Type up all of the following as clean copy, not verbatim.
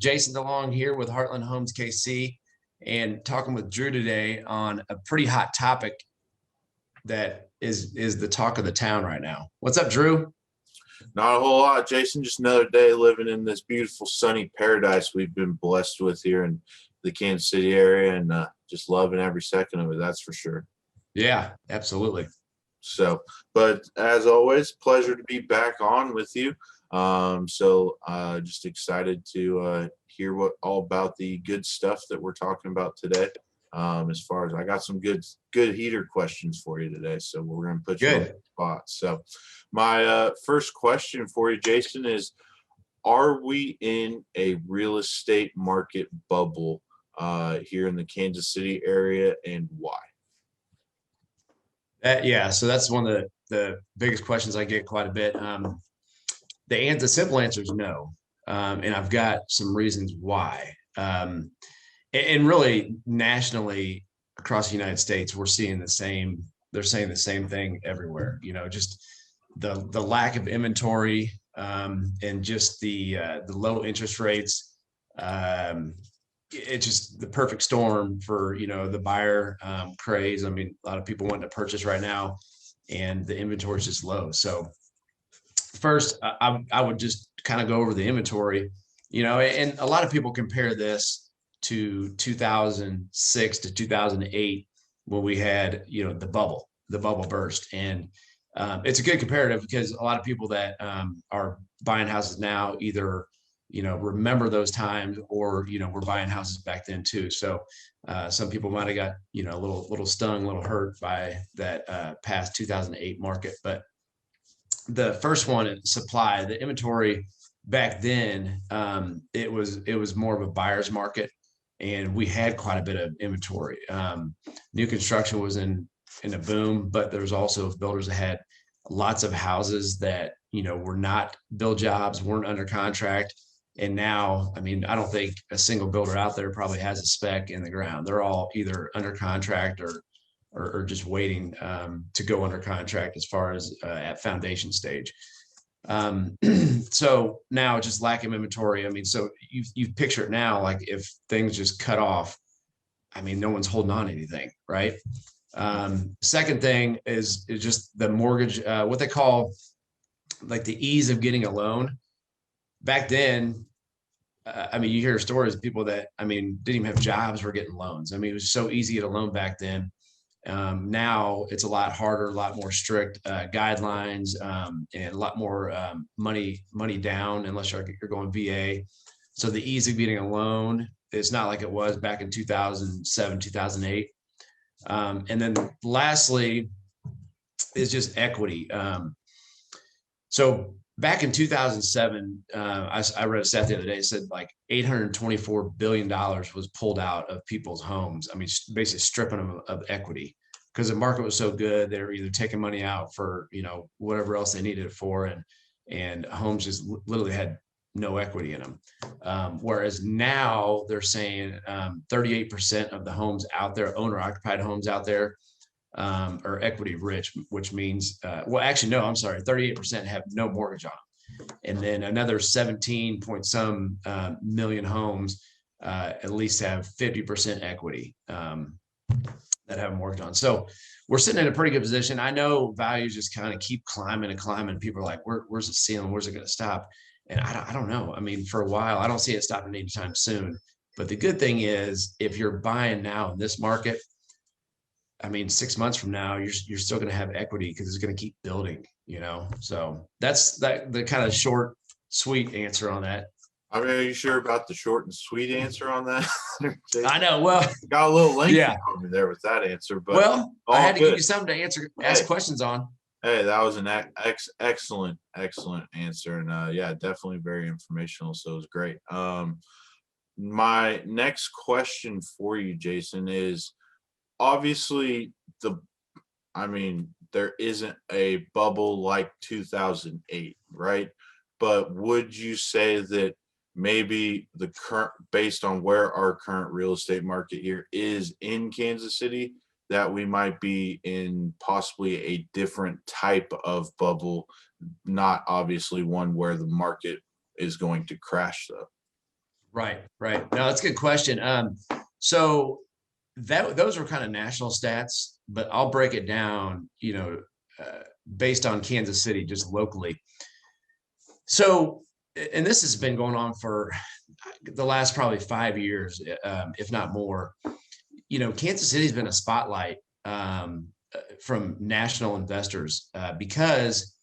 Jason DeLong here with Heartland Homes KC and talking with Drew today on a pretty hot topic that is the talk of the town right now. What's up, Drew? Not a whole lot, Jason. Just another day living in this beautiful sunny paradise we've been blessed with here in the Kansas City area, and just loving every second of it, that's for sure. Yeah, absolutely. So, but as always, pleasure to be back on with you. Just excited to hear all about the good stuff that we're talking about today. As far as I got some good heater questions for you today, so we're going to put you on the spot. So my first question for you, Jason, is: are we in a real estate market bubble here in the Kansas City area, and why? Yeah, so that's one of the biggest questions I get quite a bit. The simple answer is no, and I've got some reasons why. And really, nationally across the United States, we're seeing the same. They're saying the same thing everywhere. You know, just the lack of inventory and just the low interest rates. It's just the perfect storm for the buyer craze. I mean, a lot of people want to purchase right now, and the inventory is just low. So first, I would just kind of go over the inventory. And a lot of people compare this to 2006 to 2008 when we had the bubble burst, and it's a good comparative because a lot of people that are buying houses now either remember those times or we're buying houses back then too. So some people might have got a little stung, a little hurt by that past 2008 market. But the first one, supply, the inventory back then, it was more of a buyer's market, and we had quite a bit of inventory. New construction was in a boom, but there was also builders that had lots of houses that were not build jobs, weren't under contract. And now, I mean, I don't think a single builder out there probably has a spec in the ground. They're all either under contract or just waiting to go under contract as far as at foundation stage. So now just lack of inventory. I mean, so you picture it now, like if things just cut off, I mean, no one's holding on to anything, right? Second thing is just the mortgage, what they call like the ease of getting a loan. Back then, I mean, you hear stories of people that, I mean, didn't even have jobs were getting loans. I mean, it was so easy to get a loan back then. Now it's a lot harder, a lot more strict guidelines, and a lot more money down unless you're going VA. So the ease of getting a loan is not like it was back in 2007, 2008. And then lastly is just equity. So back in 2007, I read a stat the other day. It said like $824 billion was pulled out of people's homes. I mean, basically stripping them of equity because the market was so good. They were either taking money out for whatever else they needed it for, and homes just literally had no equity in them. Whereas now they're saying 38% of the homes out there, owner-occupied homes out there, are equity rich, which means, well, actually, no, I'm sorry, 38% have no mortgage on them. And then another 17 point some million homes at least have 50% equity that have a mortgage on. So we're sitting in a pretty good position. I know values just kind of keep climbing and climbing. People are like, where's the ceiling? Where's it going to stop? And I don't know. I mean, for a while, I don't see it stopping anytime soon. But the good thing is, if you're buying now in this market, I mean, 6 months from now, you're still going to have equity because it's going to keep building, So that's the kind of short, sweet answer on that. I mean, are you sure about the short and sweet answer on that? I know. Well, got a little lengthy on me there with that answer, but I had to give you something to ask questions on. Hey, that was an excellent answer, and yeah, definitely very informational. So it was great. My next question for you, Jason, is obviously there isn't a bubble like 2008, right? But would you say that maybe the current, based on where our current real estate market here is in Kansas City, that we might be in possibly a different type of bubble, not obviously one where the market is going to crash though? Right, right. No, that's a good question. So those are kind of national stats, but I'll break it down, based on Kansas City, just locally. So, and this has been going on for the last probably 5 years, if not more. Kansas City's been a spotlight, from national investors, because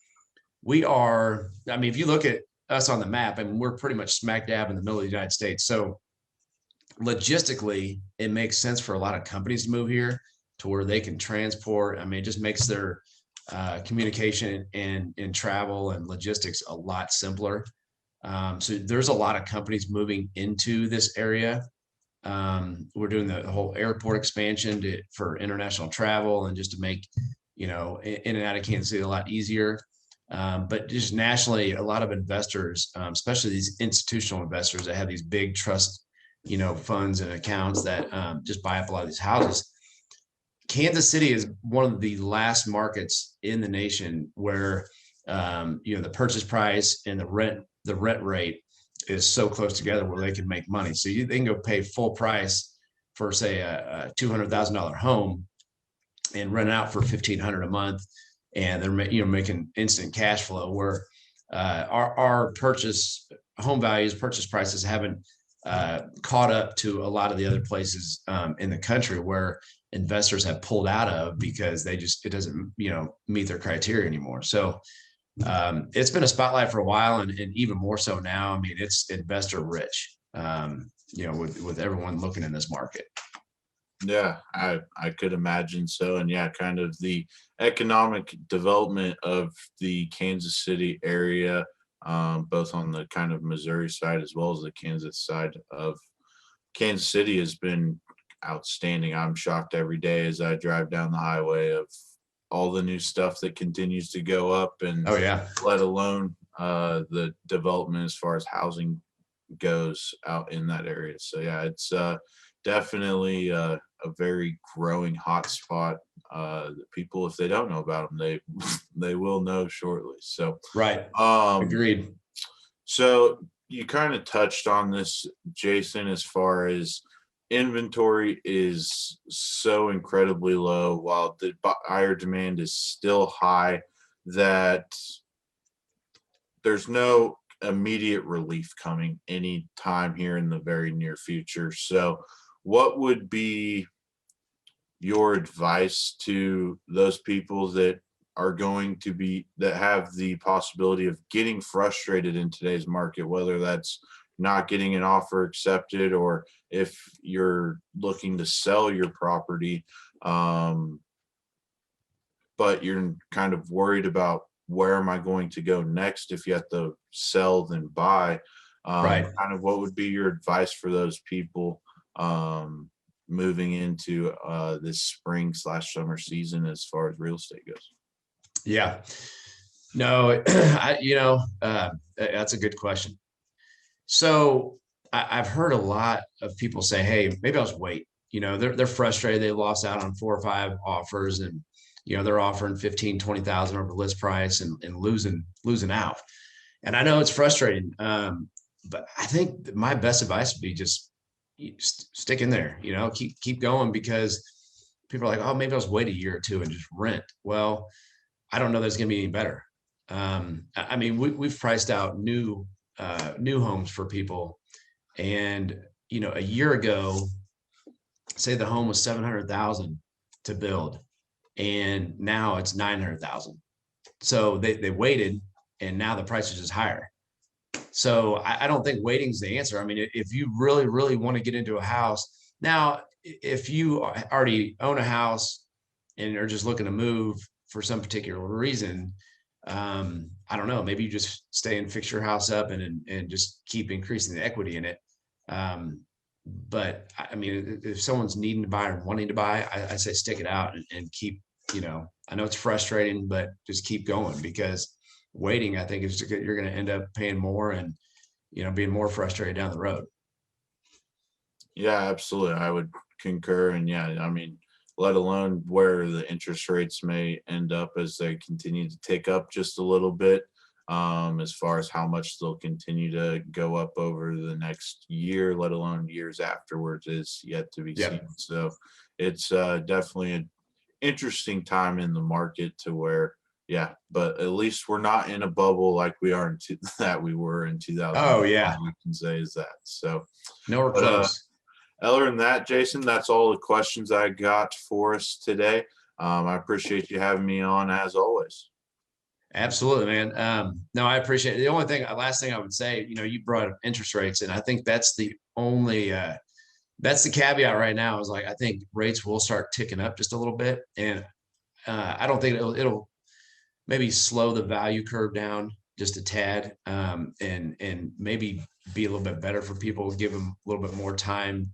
we are, I mean, if you look at us on the map, I mean, we're pretty much smack dab in the middle of the United States. So logistically, it makes sense for a lot of companies to move here to where they can transport. I mean, it just makes their communication and travel and logistics a lot simpler. So there's a lot of companies moving into this area. We're doing the whole airport expansion for international travel and just to make, in and out of Kansas City a lot easier. But just nationally, a lot of investors, especially these institutional investors that have these big trust, funds and accounts that just buy up a lot of these houses. Kansas City is one of the last markets in the nation where, the purchase price and the rent rate is so close together where they can make money. So they can go pay full price for, say, a $200,000 home and rent it out for $1,500 a month, and they're making instant cash flow. Where our purchase prices haven't caught up to a lot of the other places in the country where investors have pulled out of because it doesn't meet their criteria anymore. So it's been a spotlight for a while, and even more so now. I mean, it's investor rich, with everyone looking in this market. Yeah, I could imagine so. And yeah, kind of the economic development of the Kansas City area, both on the kind of Missouri side as well as the Kansas side of Kansas City, has been outstanding. I'm shocked every day as I drive down the highway of all the new stuff that continues to go up, and Oh yeah, let alone the development as far as housing goes out in that area. So yeah, it's definitely a very growing hotspot. People, if they don't know about them, they will know shortly. So right. um, Agreed. so you kind of touched on this, Jason, as far as inventory is so incredibly low while the buyer demand is still high, that there's no immediate relief coming any time here in the very near future. So what would be your advice to those people that have the possibility of getting frustrated in today's market, whether that's not getting an offer accepted, or if you're looking to sell your property, but you're kind of worried about where am I going to go next? If you have to sell, then buy. Right. Kind of what would be your advice for those people moving into this spring/summer season as far as real estate goes? Yeah. No, that's a good question. So I've heard a lot of people say, "Hey, maybe I'll just wait." They're frustrated. They lost out on 4 or 5 offers, and they're offering 15, 20,000 over list price and losing out. And I know it's frustrating, but I think my best advice would be just stick in there. Keep going, because people are like, "Oh, maybe I'll just wait a year or two and just rent." Well, I don't know that it's going to be any better. I mean, we've priced out new homes for people, and a year ago, say the home was 700,000 to build, and now it's 900,000. So they waited, and now the price is just higher. So I don't think waiting is the answer. I mean, if you really, really want to get into a house now, if you already own a house and are just looking to move for some particular reason, I don't know, maybe you just stay and fix your house up and just keep increasing the equity in it. But I mean, if someone's needing to buy or wanting to buy, I say stick it out and keep, I know it's frustrating, but just keep going, because waiting, I think, you're going to end up paying more and, being more frustrated down the road. Yeah, absolutely. I would concur. And yeah, I mean, let alone where the interest rates may end up as they continue to tick up just a little bit. as far as how much they'll continue to go up over the next year, let alone years afterwards, is yet to be seen. So it's definitely an interesting time in the market to where, yeah, but at least we're not in a bubble like we are that we were in 2000. Oh yeah, we can say is that. So nowhere close. Other than that, Jason, that's all the questions I got for us today. I appreciate you having me on as always. Absolutely, man. No, I appreciate it. The only thing, last thing I would say, you brought up interest rates, and I think that's the only, that's the caveat right now is like, I think rates will start ticking up just a little bit. And I don't think it'll maybe slow the value curve down just a tad, and maybe be a little bit better for people, give them a little bit more time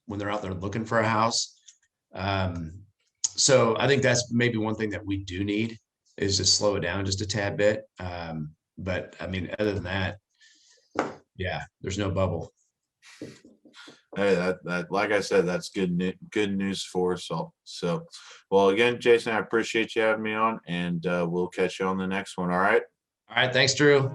when they're out there looking for a house. So I think that's maybe one thing that we do need is to slow it down just a tad bit. But I mean, other than that, yeah, there's no bubble. Hey, that like I said, that's good news for us all. So, well, again, Jason, I appreciate you having me on, and we'll catch you on the next one. All right. All right. Thanks, Drew.